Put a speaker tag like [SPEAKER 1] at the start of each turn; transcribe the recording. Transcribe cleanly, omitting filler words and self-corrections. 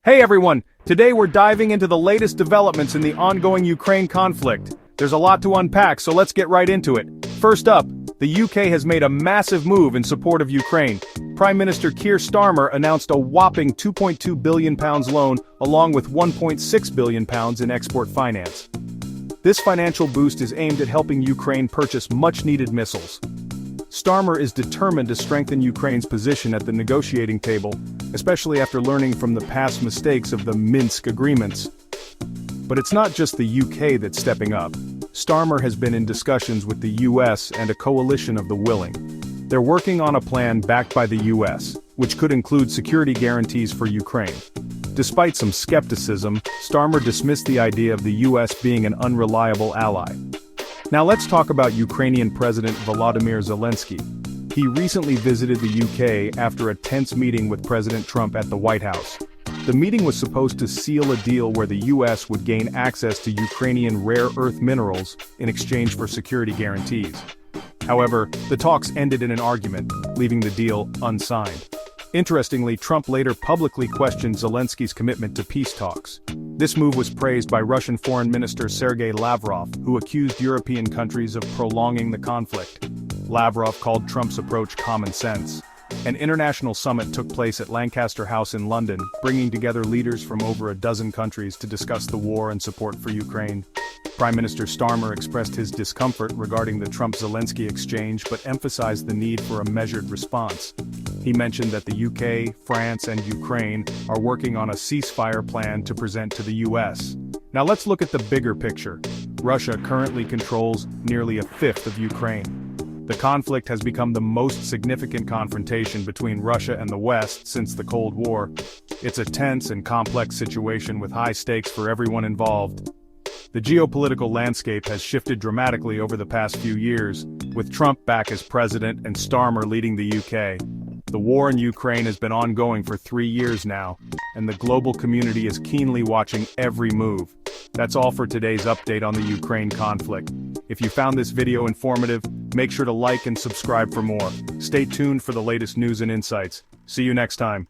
[SPEAKER 1] Hey everyone, today we're diving into the latest developments in the ongoing Ukraine conflict. There's a lot to unpack, so let's get right into it. First up, the UK has made a massive move in support of Ukraine. Prime Minister Keir Starmer announced a whopping £2.2 billion loan, along with £1.6 billion in export finance. This financial boost is aimed at helping Ukraine purchase much-needed missiles. Starmer is determined to strengthen Ukraine's position at the negotiating table, especially after learning from the past mistakes of the Minsk agreements. But it's not just the UK that's stepping up. Starmer has been in discussions with the US and a coalition of the willing. They're working on a plan backed by the US, which could include security guarantees for Ukraine. Despite some skepticism, Starmer dismissed the idea of the US being an unreliable ally. Now let's talk about Ukrainian President Volodymyr Zelensky. He recently visited the UK after a tense meeting with President Trump at the White House. The meeting was supposed to seal a deal where the US would gain access to Ukrainian rare earth minerals in exchange for security guarantees. However, the talks ended in an argument, leaving the deal unsigned. Interestingly, Trump later publicly questioned Zelensky's commitment to peace talks. This move was praised by Russian Foreign Minister Sergei Lavrov, who accused European countries of prolonging the conflict. Lavrov called Trump's approach common sense. An international summit took place at Lancaster House in London, bringing together leaders from over a dozen countries to discuss the war and support for Ukraine. Prime Minister Starmer expressed his discomfort regarding the Trump-Zelensky exchange but emphasized the need for a measured response. He mentioned that the UK, France, and Ukraine are working on a ceasefire plan to present to the US. Now let's look at the bigger picture. Russia currently controls nearly a fifth of Ukraine. The conflict has become the most significant confrontation between Russia and the West since the Cold War. It's a tense and complex situation with high stakes for everyone involved. The geopolitical landscape has shifted dramatically over the past few years, with Trump back as president and Starmer leading the UK. The war in Ukraine has been ongoing for 3 years now, and the global community is keenly watching every move. That's all for today's update on the Ukraine conflict. If you found this video informative, make sure to like and subscribe for more. Stay tuned for the latest news and insights. See you next time.